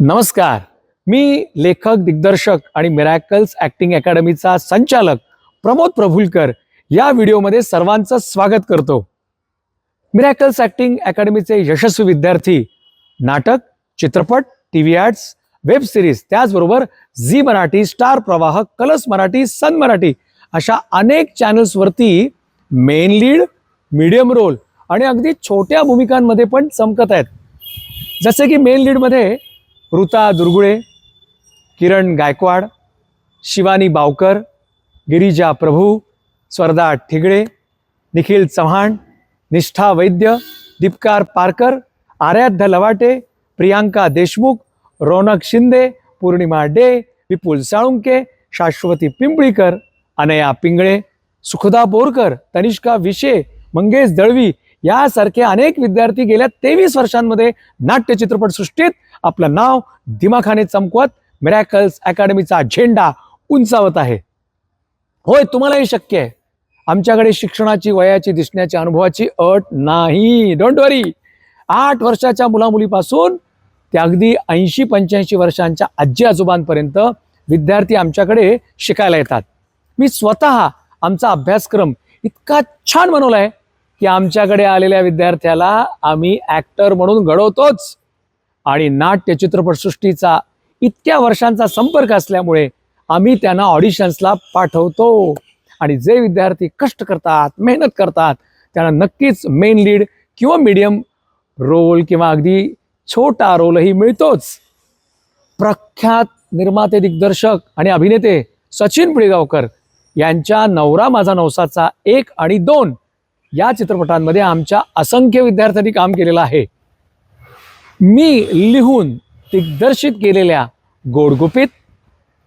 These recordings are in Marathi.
नमस्कार. मी लेखक, दिग्दर्शक आणि मिरॅकल्स ॲक्टिंग अकॅडमीचा संचालक प्रमोद प्रभुलकर या व्हिडिओमध्ये सर्वांचं स्वागत करतो. मिरॅकल्स ॲक्टिंग अकॅडमीचे यशस्वी विद्यार्थी नाटक, चित्रपट, टीव्ही ॲड्स, वेब सिरीज, त्याचबरोबर झी मराठी, स्टार प्रवाह, कलर्स मराठी, सन मराठी अशा अनेक चॅनल्सवरती मेन लीड, मीडियम रोल आणि अगदी छोट्या भूमिकांमध्ये पण चमकत आहेत. जसे की मेन लीडमध्ये ऋता दुर्गुळे, किरण गायकवाड, शिवानी बावकर, गिरिजा प्रभू, स्वर्धा ठिगळे, निखिल चव्हाण, निष्ठा वैद्य, दीपकार पारकर, आराध्य लवाटे, प्रियांका देशमुख, रौनक शिंदे, पूर्णिमा डे, विपुल साळुंके, शाश्वती पिंपळीकर, अनया पिंगळे, सुखदा बोरकर, तनिष्का विशे, मंगेश दळवी यासारखे अनेक विद्यार्थी गेल्या 23 वर्षांमध्ये नाट्य चित्रपटसृष्टीत आपलं नाव दिमाखाने चमकवत मिरॅकल्स अकॅडमीचा झेंडा उंचावत आहे. होय, तुम्हालाही शक्य आहे. आमच्याकडे शिक्षणाची, वयाची, दिसण्याची, अनुभवाची अट नाही. डोंट वरी. 8 वर्षाच्या मुलामुलीपासून ते अगदी 80-85 वर्षांच्या आजी आजोबांपर्यंत विद्यार्थी आमच्याकडे शिकायला येतात. मी स्वतः आमचा अभ्यासक्रम इतका छान बनवला आहे की आमच्याकडे आलेल्या विद्यार्थ्याला आम्ही ॲक्टर म्हणून घडवतोच. आणि नाट्य चित्रपटसृष्टीचा इतक्या वर्षांचा संपर्क असल्यामुळे आम्ही त्यांना ऑडिशन्सला पाठवतो. आणि जे विद्यार्थी कष्ट करतात, मेहनत करतात, त्यांना नक्कीच मेन लीड किंवा मीडियम रोल किंवा अगदी छोटा रोलही मिळतोच. प्रख्यात निर्माते, दिग्दर्शक आणि अभिनेते सचिन पिळगावकर यांच्या नवरा माझा नवसाचा 1 आणि 2 या चित्रपटांमध्ये आमच्या असंख्य विद्यार्थ्यांनी काम केलेलं आहे. मी लिहून दिग्दर्शित केलेल्या गोडगुपित,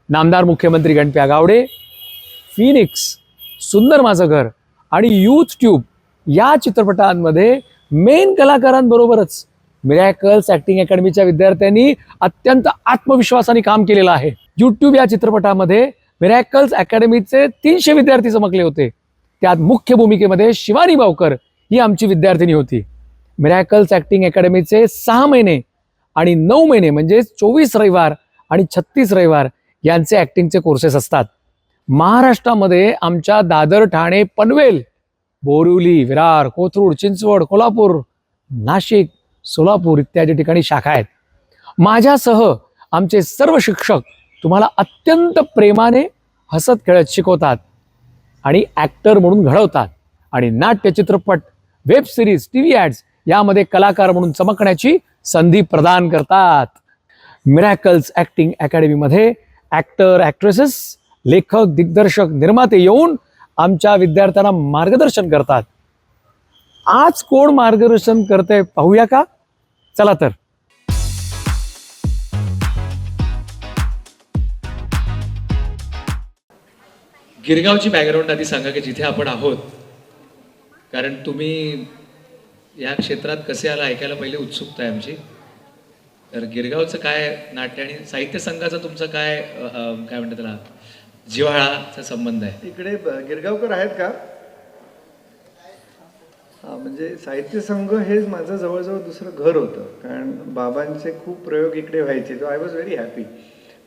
नामदार मुख्यमंत्री गणप्या गावडे, फिनिक्स, सुंदर माझं घर आणि यूथ ट्यूब या चित्रपटांमध्ये मेन कलाकारांबरोबरच मिरॅकल्स ॲक्टिंग अकॅडमीच्या विद्यार्थ्यांनी अत्यंत आत्मविश्वासाने काम केलेलं आहे. यूट्यूब या चित्रपटामध्ये मिरॅकल्स अकॅडमीचे 300 विद्यार्थी चमकले होते. त्यात मुख्य भूमिकेमध्ये शिवानी बावकर ही आमची विद्यार्थिनी होती. मिरॅकल्स ॲक्टिंग अकॅडमीचे 6 महिने आणि 9 महिने म्हणजे 24 रविवार आणि 36 रविवार यांचे ॲक्टिंगचे कोर्सेस असतात. महाराष्ट्रामध्ये आमच्या दादर, ठाणे, पनवेल, बोरिवली, विरार, कोथरूड, चिंचवड, कोल्हापूर, नाशिक, सोलापूर इत्यादी ठिकाणी शाखा आहेत. माझ्यासह आमचे सर्व शिक्षक तुम्हाला अत्यंत प्रेमाने हसत खेळत शिकवतात आणि ॲक्टर म्हणून घडवतात आणि नाट्य, चित्रपट, वेब सिरीज, टीव्ही ॲड्स यामध्ये कलाकार म्हणून चमकण्याची संधी प्रदान करतात. मिरॅकल्स ॲक्टिंग अकॅडमीमध्ये ॲक्टर, ॲक्ट्रेसेस, लेखक, दिग्दर्शक, निर्माते येऊन आमच्या विद्यार्थ्यांना मार्गदर्शन करतात. आज कोण मार्गदर्शन करते पाहूया का? चला तर. गिरगावची बॅकग्राऊंड आधी सांगा की जिथे आपण आहोत, कारण तुम्ही या क्षेत्रात कसे आला ऐकायला पहिले उत्सुकता आहे आमची. तर गिरगावचं काय नाट्य आणि साहित्य संघाचा तुमचा काय काय म्हणतात त्याला जिव्हाळाचा संबंध आहे? इकडे गिरगावकर आहेत का? हां, म्हणजे साहित्य संघ हेच माझं जवळजवळ दुसरं घर होतं, कारण बाबांचे खूप प्रयोग इकडे व्हायचे. तो आय वॉज व्हेरी हॅपी.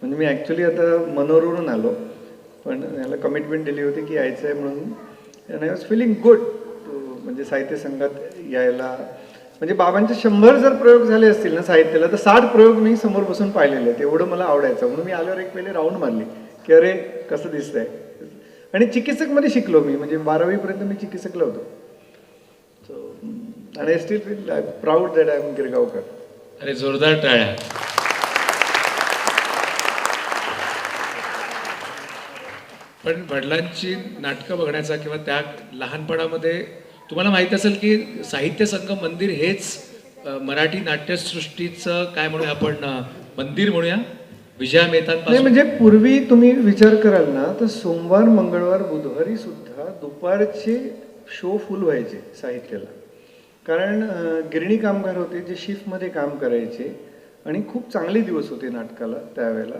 म्हणजे मी ॲक्च्युली आता मनोरवरून आलो, पण याला कमिटमेंट दिली होती की यायचं आहे म्हणून. And I was feeling good म्हणजे साहित्य संघात यायला. म्हणजे बाबांचे 100 जर प्रयोग झाले असतील ना साहित्याला, तर 60 प्रयोग मी समोर बसून पाहिलेले आहेत. एवढं मला आवडायचं. म्हणून मी आल्यावर एक पहिले राऊंड मारली की अरे कसं दिसतंय. आणि चिकित्सकमध्ये शिकलो मी, म्हणजे 12वीपर्यंत मी चिकित्सकला होतो. सो आणि I still feel proud that I am Girgaonkar. अरे जोरदार टाळ्या. पण वडिलांची नाटकं बघण्याचा किंवा त्या लहानपणामध्ये तुम्हाला माहित असेल की साहित्य संघ मंदिर हेच मराठी नाट्यसृष्टीचं काय म्हणूया आपण मंदिर म्हणूया, विजया मेहतांपासून. नाही म्हणजे पूर्वी तुम्ही विचार कराल ना, तर सोमवार, मंगळवार, बुधवारी सुद्धा दुपारचे शो फुल व्हायचे साहित्याला. कारण गिरणी कामगार होते जे शिफ्टमध्ये काम करायचे आणि खूप चांगले दिवस होते नाटकाला त्यावेळेला.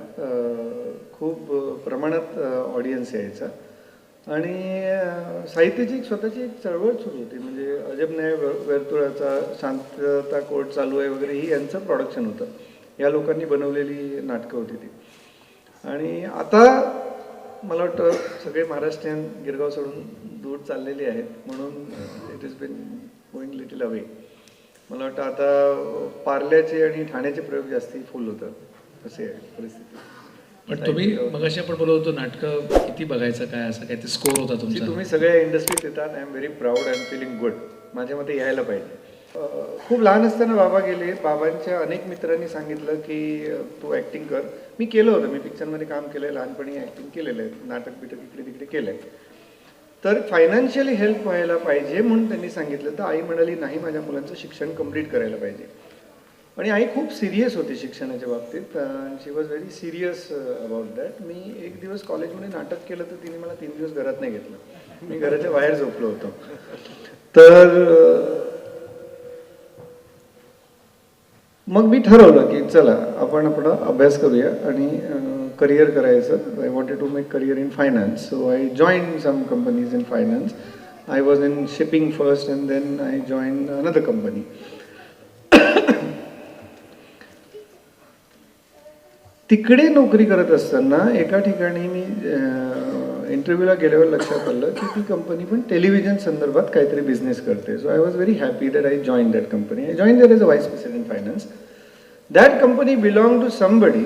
खूप प्रमाणात ऑडियन्स यायचा आणि साहित्याची एक स्वतःची एक चळवळ सुरू होती. म्हणजे अजब न्याय वर्तुळाचा शांतता कोर्ट चालू आहे वगैरे ही यांचं प्रोडक्शन होतं. या लोकांनी बनवलेली नाटकं होती ती. आणि आता मला वाटतं सगळे महाराष्ट्रीयन गिरगाव सोडून दूर चाललेली आहेत, म्हणून it is been going little away. मला वाटतं आता पार्ल्याचे आणि ठाण्याचे प्रयोग जास्ती फुल होतं, असे आहे परिस्थिती. पण तुम्ही मगाशी आपण बोलत होतो नाटकं किती बघायचं काय, असं काय ते स्कोर होता तुमचा? तुम्ही सगळ्या इंडस्ट्रीत येतात. I am very proud, I am feeling good. माझ्या मते यायला पाहिजे. खूप लहान असताना बाबा गेले. बाबांच्या अनेक मित्रांनी सांगितलं की तू ॲक्टिंग कर. मी केलं होतं, मी पिक्चरमध्ये काम केलं आहे, लहानपणी ॲक्टिंग केलेलं आहे, नाटक बिटक इकडे तिकडे केलं आहे. तर फायनान्शियली हेल्प व्हायला पाहिजे म्हणून त्यांनी सांगितलं. तर आई म्हणाली नाही, माझ्या मुलांचं शिक्षण कंप्लीट करायला पाहिजे. आणि आई खूप सिरियस होती शिक्षणाच्या बाबतीत. She was very serious about that. मी एक दिवस कॉलेजमध्ये नाटक केलं तर तिने मला 3 दिवस घरात नाही घेतलं. मी घराच्या बाहेर झोपलो होतो. तर मग मी ठरवलं की चला आपण अभ्यास करूया आणि करिअर करायचं. I wanted to make career in finance. So I join some companies in finance. I was in shipping first and then I join another company. तिकडे नोकरी करत असताना एका ठिकाणी मी इंटरव्ह्यूला गेल्यावर लक्षात आलं की ती कंपनी पण टेलिव्हिजन संदर्भात काहीतरी बिझनेस करते. So I was very happy that I join that company. I join that as a vice president finance. That company belong to somebody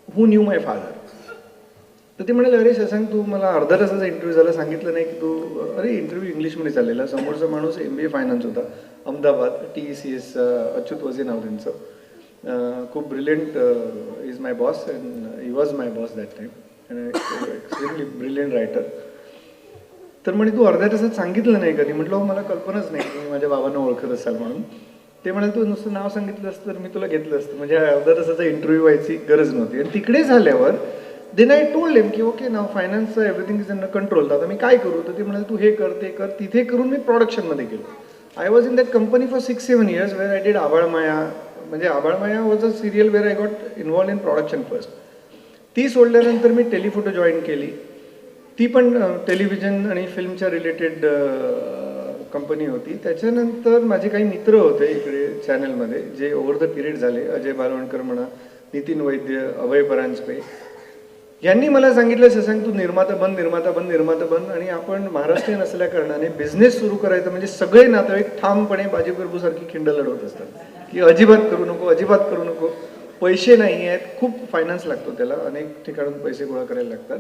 who knew my father. तर ते म्हणाले, अरे शशांक, तू मला अर्धा तासाचा इंटरव्ह्यू झाला, सांगितलं नाही की तू. अरे इंटरव्ह्यू इंग्लिशमध्ये चाललेला. समोरचा माणूस MBA फायनान्स होता, अहमदाबाद, TECS, अच्युत वझे नाव त्यांचं. खूप brilliant is my boss and he was my boss that time. Extremely brilliant writer. तर म्हणे तू अर्ध्या तासात सांगितलं नाही कधी. म्हटलं मला कल्पनाच नाही की माझ्या बाबांना ओळखत असाल म्हणून. ते म्हणाले तू नुसतं नाव सांगितलं असतं तर मी तुला घेतलं असतं. म्हणजे अर्ध्या तासाचा इंटरव्ह्यू व्हायची गरज नव्हती. आणि तिकडे झाल्यावर देन आय टोल्ड हिम की ओके नाव फायनान्सचं एव्हरीथिंग इज अंडर कंट्रोल. आता मी काय करू. तर ते म्हणाले तू हे कर ते कर. तिथे करून मी प्रोडक्शनमध्ये गेलो. I was in that company for 6-7 years where I did Abhalmaya. म्हणजे Abhalmaya was a serial where I got involved in production first. ती सोडल्यानंतर मी टेलिफोटो जॉईन केली. ती पण टेलिव्हिजन आणि फिल्मच्या रिलेटेड कंपनी होती. त्याच्यानंतर माझे काही मित्र होते इकडे चॅनलमध्ये जे ओव्हर द पिरियड झाले. अजय बालवणकर म्हणा, नितीन वैद्य, अभय परांजपे यांनी मला सांगितलं, शशांक तू निर्माता बन. आणि आपण महाराष्ट्रीयन असल्या कारणाने बिझनेस सुरू करायचा म्हणजे सगळे नातेवाईक ठामपणे बाजी प्रभूसारखी खिंड लढवत असतात की अजिबात करू नको. पैसे नाही आहेत, खूप फायनान्स लागतो त्याला, अनेक ठिकाणून पैसे गोळा करायला लागतात.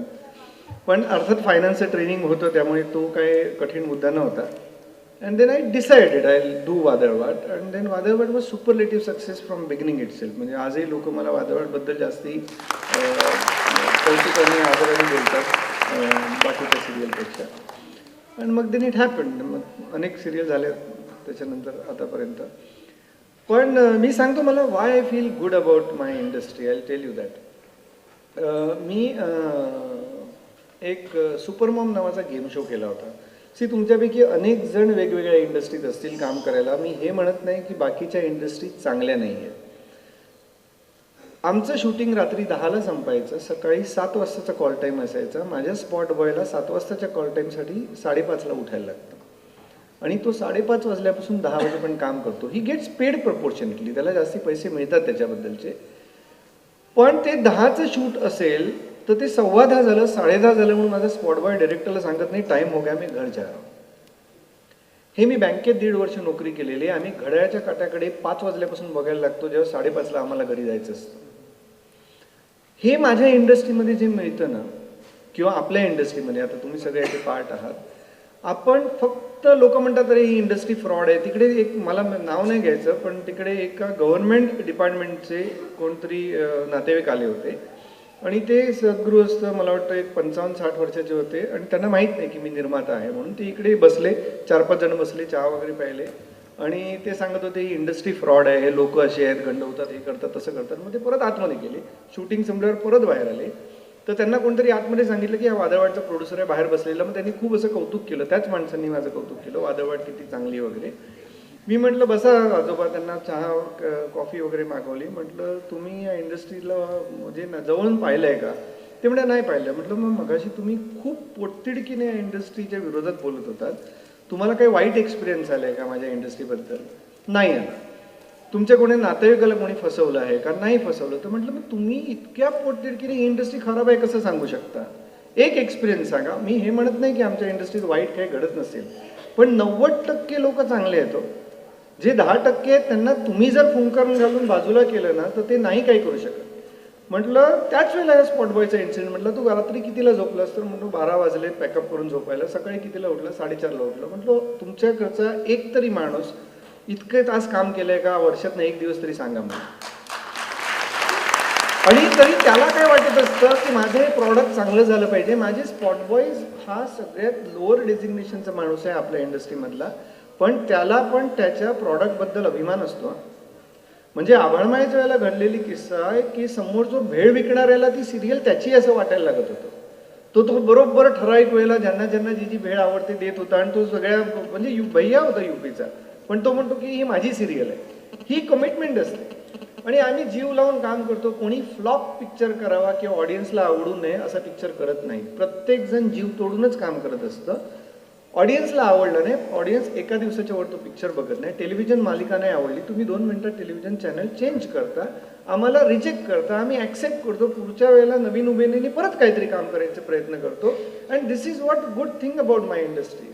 पण अर्थात फायनान्सचं ट्रेनिंग होतं त्यामुळे तो काही कठीण मुद्दा नव्हता. And then I decided I do Vadalvaat. And then Vadalvaat was superlative success from beginning itself. म्हणजे आजही लोक मला वादळवाटबद्दल जास्ती कौतुकाने आदराने बोलतात बाकीच्या सिरियलपेक्षा. आणि मग देन इट हॅपन्ड. मग अनेक सिरियल झाल्या त्याच्यानंतर आतापर्यंत. पण मी सांगतो मला why I feel good about my industry. I tell you that. मी एक सुपरमॉम नावाचा गेम शो केला होता. तुमच्यापैकी अनेक जण वेगवेगळ्या इंडस्ट्रीत असतील काम करायला. मी हे म्हणत नाही की बाकीच्या इंडस्ट्रीज चांगल्या नाही आहेत. आमचं शूटिंग रात्री 10ला संपायचं, सकाळी 7 वाजताचा कॉल टाईम असायचा. माझ्या स्पॉट बॉयला 7 वाजताच्या कॉल टाईमसाठी 5:30ला उठायला लागतं. आणि तो 5:30 वाजल्यापासून 10 वाजेपर्यंत काम करतो. He gets paid proportionately. त्याला जास्ती पैसे मिळतात त्याच्याबद्दलचे. पण ते 10चं शूट असेल तर ते 10:15 झालं, 10:30 झालं म्हणून माझा स्पॉट बॉय डायरेक्टरला सांगत नाही टाईम हो गया मैं घर जा रहा हूं. हे मी बँकेत 1.5 वर्ष नोकरी केलेली. आम्ही घड्याळाच्या काट्याकडे 5 वाजल्यापासून बघायला लागतो जेव्हा 5:30ला आम्हाला घरी जायचं असतं. हे माझ्या इंडस्ट्रीमध्ये जे मिळतं ना, किंवा आपल्या इंडस्ट्रीमध्ये, आता तुम्ही सगळे याचे पार्ट आहात, आपण फक्त लोक म्हणतात अरे ही इंडस्ट्री फ्रॉड आहे. तिकडे एक, मला नाव नाही घ्यायचं, पण तिकडे एका गव्हर्नमेंट डिपार्टमेंटचे कोणतरी नातेवाईक आले होते आणि ते सद्गृहस्थ, मला वाटतं एक 55-60 वर्षाचे होते आणि त्यांना माहीत नाही की मी निर्माता आहे म्हणून. ते इकडे बसले, 4-5 जण बसले, चहा वगैरे प्यायले आणि ते सांगत होते ही इंडस्ट्री फ्रॉड आहे, हे लोक असे आहेत, गंडवतात, हे करतात, तसं करतात. मग ते परत आतमध्ये गेले. शूटिंग संपल्यावर परत बाहेर आले. तर त्यांना कोणतरी आतमध्ये सांगितलं की हा वादळवाटचा प्रोड्युसर आहे बाहेर बसलेला. मग त्यांनी खूप असं कौतुक केलं, त्याच माणसांनी माझं कौतुक केलं, वादळवाट किती चांगली वगैरे. मी म्हटलं बसा आजोबा, त्यांना चहा कॉफी वगैरे मागवली. म्हटलं तुम्ही या इंडस्ट्रीला म्हणजे जवळून पाहिलं आहे का. ते म्हणजे नाही पाहिलं. म्हटलं मग मगाशी तुम्ही खूप पोटतिडकीने या इंडस्ट्रीच्या विरोधात बोलत होतात, तुम्हाला काही वाईट एक्सपिरियन्स आला आहे का माझ्या इंडस्ट्रीबद्दल. नाही आला. तुमच्या कोणी नातेवाईकाला कोणी फसवलं आहे का नाही फसवलं, तर म्हटलं मग तुम्ही इतक्या पोटतिडकीने ही इंडस्ट्री खराब आहे कसं सांगू शकता. एक एक्सपिरियन्स सांगा. मी हे म्हणत नाही की आमच्या इंडस्ट्रीत वाईट काही घडत नसेल, पण 90% लोक चांगले आहेत. जे 10% आहेत त्यांना तुम्ही जर फुंकरून घालून बाजूला केलं ना तर ते नाही काही करू शकत. म्हटलं त्याच वेळेला स्पॉट बॉयचा इन्सिडेंट. म्हटलं तू रात्री कितीला झोपलास, तर म्हणतो 12 वाजले पॅकअप करून झोपायला. सकाळी कितीला उठला, 4:30ला उठलं. म्हटलं तुमच्याकडचा एक तरी माणूस इतके तास काम केलंय का वर्षातनं एक दिवस तरी सांगा मला. आणि तरी त्याला काय वाटत असतं की माझं हे प्रॉडक्ट चांगलं झालं पाहिजे. माझे स्पॉट बॉयज हा सगळ्यात लोअर डेझिग्नेशनचा माणूस आहे आपल्या इंडस्ट्रीमधला, पण त्याला पण त्याच्या प्रॉडक्टबद्दल अभिमान असतो. म्हणजे आभाळमाळ्याच्या वेळेला घडलेली किस्सा आहे की समोर जो भेळ विकणाऱ्याला ती सिरियल त्याची असं वाटायला लागत होतं. तो बरोबर ठराविक वेळेला ज्यांना ज्यांना जी जी भेळ आवडते देत होता, आणि तो सगळ्या म्हणजे भैया होता युपीचा, पण तो म्हणतो की ही माझी सिरियल आहे. ही कमिटमेंट असते आणि आम्ही जीव लावून काम करतो. कोणी फ्लॉप पिक्चर करावा किंवा ऑडियन्सला आवडू नये असा पिक्चर करत नाही. प्रत्येक जण जीव तोडूनच काम करत असतं. ऑडियन्सला आवडलं नाही, ऑडियन्स एका दिवसाच्या वर तो पिक्चर बघत नाही. टेलिव्हिजन मालिका नाही आवडली, तुम्ही 2 मिनिटात टेलिव्हिजन चॅनल चेंज करता, आम्हाला रिजेक्ट करता, आम्ही ॲक्सेप्ट करतो. पुढच्या वेळेला नवीन उमेदीने परत काहीतरी काम करायचे प्रयत्न करतो. And this is what good thing about my industry.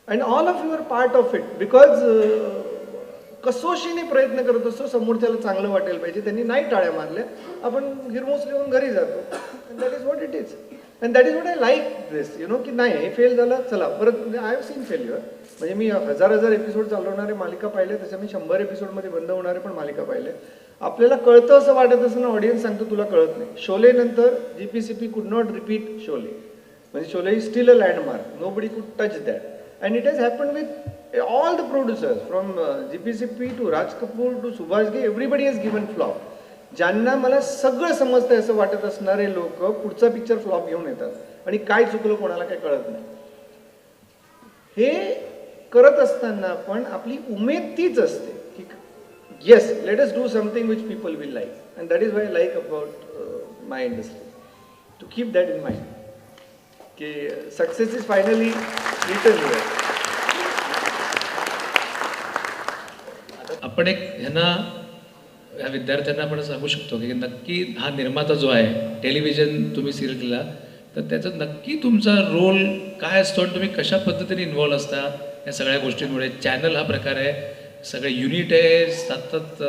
And all of you are part of it. Because कसोशीने प्रयत्न करत असतो समोरच्याला चांगलं वाटायला पाहिजे. त्यांनी नाही टाळ्या मारल्या, आपण गिरमोस लिहून घरी जातो. And that is what it is. And that is what I like this, you know, की नाही हे फेल झालं चला परत. म्हणजे आय हॅव सीन फेल्युअर. म्हणजे मी हजार एपिसोड चालवणारे मालिका पाहिले, त्याच्या मी 100 एपिसोडमध्ये बंद होणारे पण मालिका पाहिले. आपल्याला कळतं असं वाटत असं ना, ऑडियन्स सांगतो तुला कळत नाही. शोले नंतर जीपीसीपी कुड नॉट रिपीट शोले. म्हणजे Sholay is still a landmark. Nobody could touch that. And it has happen with all the producers from GPCP to Raj Kapoor to Subhash Ghai. Everybody has given flop. ज्यांना मला सगळं समजतंय असं वाटत असणारे लोक पुढचा पिक्चर फ्लॉप घेऊन येतात आणि काय चुकलं कोणाला काय कळत नाही. हे करत असताना पण आपली उमेद तीच असते की yes let us do something which people will like. And that is why I like about my industry, to keep that in mind की success is finally return here. आपण एक ह्यांना या विद्यार्थ्यांना आपण सांगू शकतो की नक्की हा निर्माता जो आहे, टेलिव्हिजन तुम्ही सिरियल केला तर त्याचा नक्की तुमचा रोल काय असतो आणि तुम्ही कशा पद्धतीने इन्व्हॉल्व असता या सगळ्या गोष्टींमुळे. चॅनल हा प्रकार आहे, सगळे युनिट आहे, सतत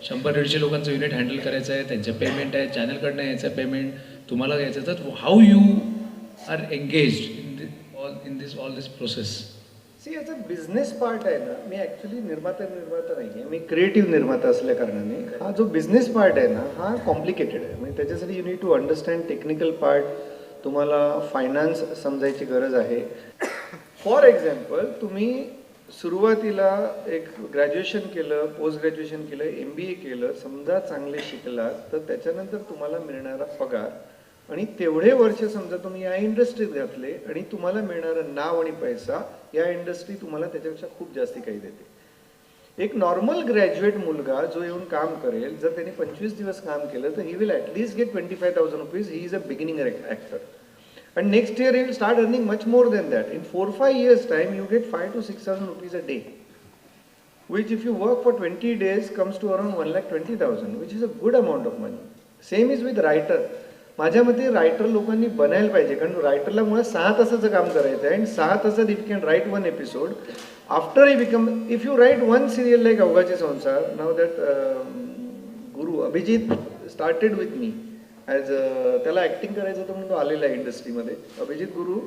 100-150 लोकांचं युनिट हँडल करायचं आहे, त्यांचं पेमेंट आहे, चॅनलकडनं यायचं पेमेंट तुम्हाला घ्यायचं. तर how you are engaged in this process. See याचा बिझनेस पार्ट आहे ना, मी ॲक्च्युली निर्माता नाही आहे, मी क्रिएटिव्ह निर्माता असल्या कारणाने हा जो बिझनेस पार्ट आहे ना हा कॉम्प्लिकेटेड आहे. म्हणजे त्याच्यासाठी you need to understand technical part. तुम्हाला फायनान्स समजायची गरज आहे. फॉर एक्झाम्पल तुम्ही सुरुवातीला एक ग्रॅज्युएशन केलं, पोस्ट ग्रॅज्युएशन केलं, MBA केलं, समजा चांगले शिकलात तर त्याच्यानंतर तुम्हाला मिळणारा पगार आणि तेवढे वर्ष समजा तुम्ही या इंडस्ट्रीत घातले आणि तुम्हाला मिळणारं नाव आणि पैसा या इंडस्ट्री तुम्हाला त्याच्यापेक्षा खूप जास्ती काही देते. एक नॉर्मल ग्रॅज्युएट मुलगा जो येऊन काम करेल, जर त्याने 25 दिवस काम केलं तर he will at least get 25,000 rupees. He is a beginning actor. And next year he will start earning much more than that. In 4-5 years time you get 5,000 to 6,000 rupees a day, which if you work for 20 days comes to around 1,20,000, which is a good amount of money. Same is with writer. माझ्या मते रायटर लोकांनी बनायला पाहिजे, कारण रायटरला मुळे 6 तासाचं काम करायचं आहे. अँड 6 तासात if can write 1 episode. After he become, if you write 1 serial like Avaghache Sansar, now that Guru Abhijit started with me as त्याला ॲक्टिंग करायचं होतं म्हणून तो आलेला आहे इंडस्ट्रीमध्ये. अभिजित गुरु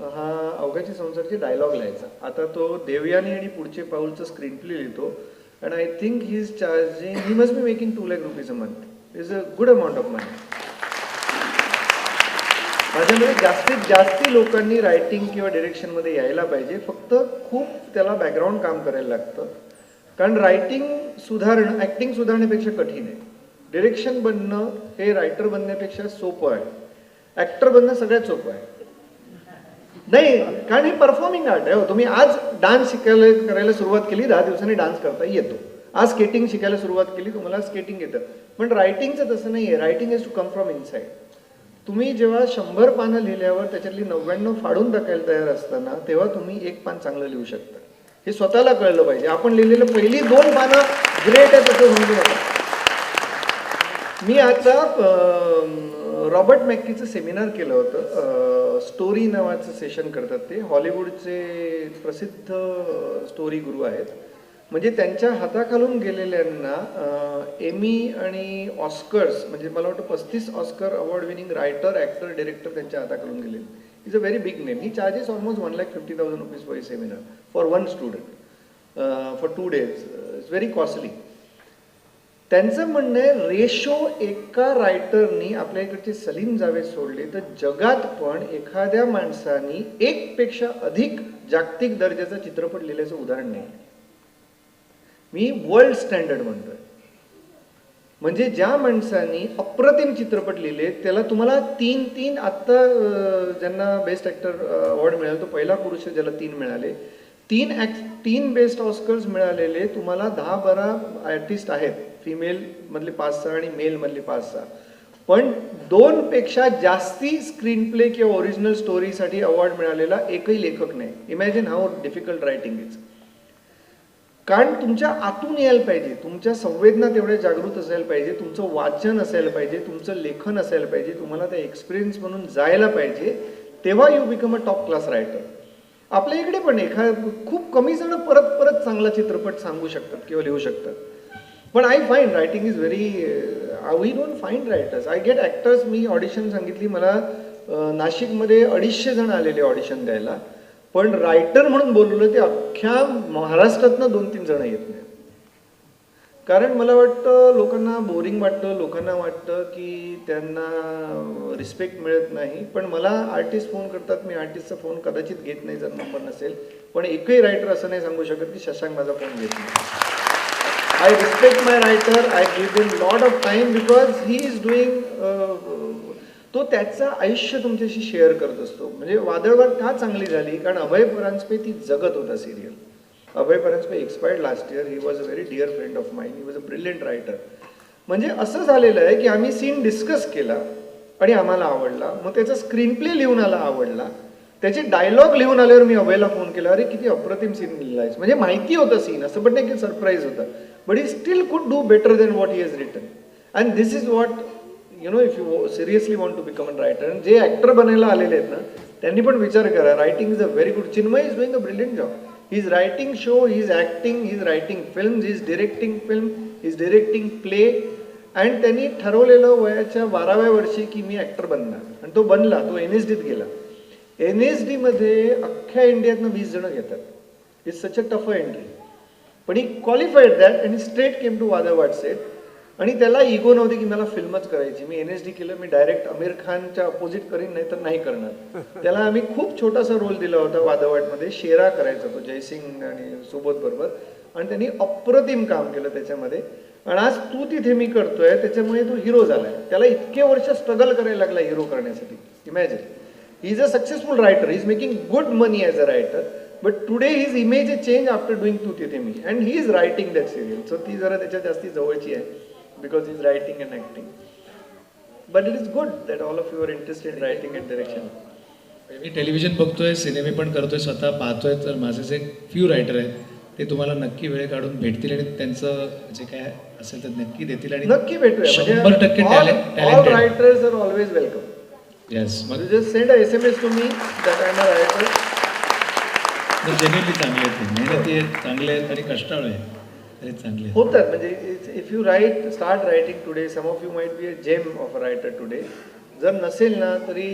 हा अवघाची संसारचे डायलॉग लिहायचा. आता तो देवयानी आणि पुढचे पाऊलचं स्क्रीन प्ले लिहितो. And I think he is charging, he must be making 2 lakh rupees a month. Is a good amount of money. माझ्यामध्ये जास्तीत जास्ती लोकांनी रायटिंग किंवा डिरेक्शनमध्ये यायला पाहिजे. फक्त खूप त्याला बॅकग्राऊंड काम करायला लागतं, कारण रायटिंग सुधारणं ॲक्टिंग सुधारण्यापेक्षा कठीण आहे. डिरेक्शन बनणं हे रायटर बनण्यापेक्षा सोपं आहे. ॲक्टर बनणं सगळ्यात सोपं आहे. नाही, कारण हे परफॉर्मिंग आर्ट आहे. तुम्ही आज डान्स करायला सुरुवात केली, 10 दिवसांनी डान्स करता येतो. आज स्केटिंग शिकायला सुरुवात केली, तुम्हाला स्केटिंग येतं. पण रायटिंगचं तसं नाही आहे. Writing is to come from inside. तुम्ही जेव्हा 100 पानं लिहिल्यावर त्याच्यातली 99 फाडून टाकायला तयार असताना तेव्हा तुम्ही 1 पान चांगलं लिहू शकता. हे स्वतःला कळलं पाहिजे. आपण लिहिलेलं पहिली 2 पानं ग्रेट आहे तसं म्हणू नका. मी आता रॉबर्ट मॅक्कीचं सेमिनार केलं होतं. स्टोरी नावाचं सेशन करतात ते. हॉलिवूडचे प्रसिद्ध स्टोरी गुरु आहेत. म्हणजे त्यांच्या हाताखालून गेलेल्यांना एमी आणि ऑस्कर्स, म्हणजे मला वाटतं 35 Oscar award winning writer, actor, director त्यांच्या हाताखालून गेलेले. Is a very big name. He charges almost 1,50,000 rupees for a seminar for one student for 2 days. It's very costly. त्यांचं म्हणणं आहे रेशो एका रायटरनी आपल्या इकडचे सलीम जावेद सोडले तर जगात पण एखाद्या माणसानी एकपेक्षा अधिक जागतिक दर्जाचा चित्रपट लिहिल्याचं उदाहरण नाही. मी वर्ल्ड स्टँडर्ड म्हणतोय. म्हणजे ज्या माणसांनी अप्रतिम चित्रपट लिहिले त्याला तुम्हाला 3 आत्ता ज्यांना बेस्ट ॲक्टर अवॉर्ड मिळाला तो पहिला पुरुष आहे ज्याला 3 मिळाले. 3 बेस्ट ऑस्कर्स मिळालेले तुम्हाला 10-12 आर्टिस्ट आहेत. फिमेल मधले 5-6 आणि मेल मधले 5-6. पण 2 पेक्षा जास्ती स्क्रीन प्ले किंवा ओरिजिनल स्टोरीसाठी अवॉर्ड मिळालेला एकही लेखक नाही. Imagine how difficult writing is. कारण तुमच्या आतून यायला पाहिजे, तुमच्या संवेदना तेवढ्या जागृत असायला पाहिजे, तुमचं वाचन असायला पाहिजे, तुमचं लेखन असायला पाहिजे, तुम्हाला त्या एक्सपिरियन्स म्हणून जायला पाहिजे, तेव्हा you become a top class writer. आपल्या इकडे पण खूप कमी जण परत परत चांगला चित्रपट सांगू शकतात किंवा लिहू शकतात. पण I find writing is very, we don't find writers. I get actors. मी ऑडिशन सांगितली, मला नाशिकमध्ये 250 जण आलेले ऑडिशन द्यायला. पण रायटर म्हणून बोलवलं ते अख्ख्या महाराष्ट्रातनं 2-3 जण येत नाही. कारण मला वाटतं लोकांना बोरिंग वाटतं, लोकांना वाटतं की त्यांना रिस्पेक्ट मिळत नाही. पण मला आर्टिस्ट फोन करतात, मी आर्टिस्टचा फोन कदाचित घेत नाही जर नंबर नसेल. पण एकही रायटर असं नाही सांगू शकत की शशांक माझा फोन घेत नाही. I respect my writer. I give him lot of time because he is doing, तो त्याचं आयुष्य तुमच्याशी शेअर करत असतो. म्हणजे वादळवार का चांगली झाली? कारण अभय परांजपे ती जगत होता serial. Abhay Paranjpe expired last year. He was a very dear friend of mine. He was a brilliant writer. म्हणजे असं झालेलं आहे की आम्ही सीन डिस्कस केला आणि आम्हाला आवडला. मग त्याचा स्क्रीन प्ले लिहून आला, आवडला. त्याचे डायलॉग लिहून आल्यावर मी अभयला फोन केला, अरे किती अप्रतिम सीन लिहिला आहेस. म्हणजे माहिती होतं सीन, असं पण नाही की सरप्राईज होता. But he still could do better than what he has written. And this is what you know, if you seriously want to become a writer. जे ॲक्टर बनायला आलेले आहेत ना त्यांनी पण विचार करा. Writing is a very good. Chinmay is doing a brilliant job. He is writing show, he is acting, he is writing film, he is directing film, he is directing play. And त्यांनी ठरवलेलं वयाच्या 12व्या वर्षी की मी ॲक्टर बनणार. आणि तो बनला. तो NSDत गेला. NSDमध्ये अख्ख्या इंडियातनं 20 जण घेतात. It's such a tough entry. पण he qualified that and straight came to Vadalvaat set. आणि त्याला इगो नव्हती की मला फिल्मच करायची. मी NSD केलं, मी डायरेक्ट आमिर खानच्या अपोजिट करीन, नाही तर नाही करणार. त्याला आम्ही खूप छोटासा रोल दिला होता वादळवाटमध्ये. शेरा करायचा तो जयसिंग आणि सुबोध बरोबर. आणि त्यांनी अप्रतिम काम केलं त्याच्यामध्ये. आणि आज तू तिथे मी करतोय त्याच्यामुळे तो हिरो झालाय. त्याला इतके वर्ष स्ट्रगल करायला लागला हिरो करण्यासाठी. Imagine. He is a successful writer. He is making good money as a writer. But today his image is change after doing Tu Tithe Mi. And he is writing that serial. So ती जरा त्याच्या जास्ती जवळची आहे. Because he's writing and acting. But it is good that all of you are interested in writing and direction. Me television बघतोय, सिनेमे पण करतोय, स्वतः पाहतोय. तर माझे जे फ्यू रायटर आहेत ते तुम्हाला नक्की वेळ काढून भेटतील आणि त्यांचं जे काय असेल तर नक्की देतील. आणि नक्की भेटूया. 100% all talented. writers are always welcome. Yes. मग You just send a SMS to me that I am a writer. Genuinely चांगले आहेत, मेहनती आहेत, चांगले आहेत आणि कष्टाळू आहेत. तरी चांगले आहेत. होतात. म्हणजे if you start writing today, some of you might be a gem of a writer today. जर नसेल ना तरी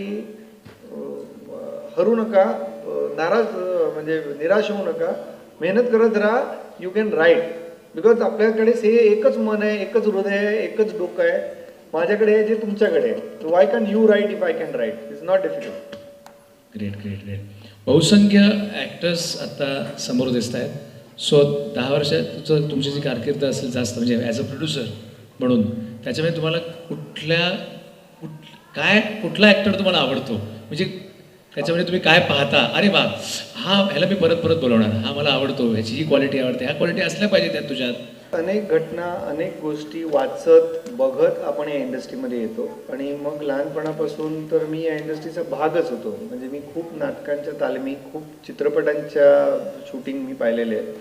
हरू नका, म्हणजे निराश होऊ नका. मेहनत करत राहा. You can write. बिकॉज आपल्याकडे एकच मन आहे, एकच हृदय आहे, एकच डोकं आहे. माझ्याकडे आहे जे तुमच्याकडे आहे. So why can you write if I can write. It's not difficult. Great great great. बहुसंख्य ॲक्टर्स आता समोर दिसत आहेत. सो 10 वर्षात तुमची जी कारकीर्द असेल जास्त, म्हणजे ॲज अ प्रोड्युसर म्हणून, त्याच्यामध्ये तुम्हाला कुठला ॲक्टर तुम्हाला आवडतो? म्हणजे त्याच्यामध्ये तुम्ही काय पाहता, अरे वा ह्याला मी परत परत बोलवणार, हा मला आवडतो, ह्याची ही क्वालिटी आवडते, ह्या क्वालिटी असल्या पाहिजे त्यात तुझ्यात? अनेक घटना, अनेक गोष्टी वाचत बघत आपण या इंडस्ट्रीमध्ये येतो. आणि मग लहानपणापासून तर मी या इंडस्ट्रीचा भागच होतो. म्हणजे मी खूप नाटकांच्या तालमी, खूप चित्रपटांच्या शूटिंग मी पाहिलेले आहेत.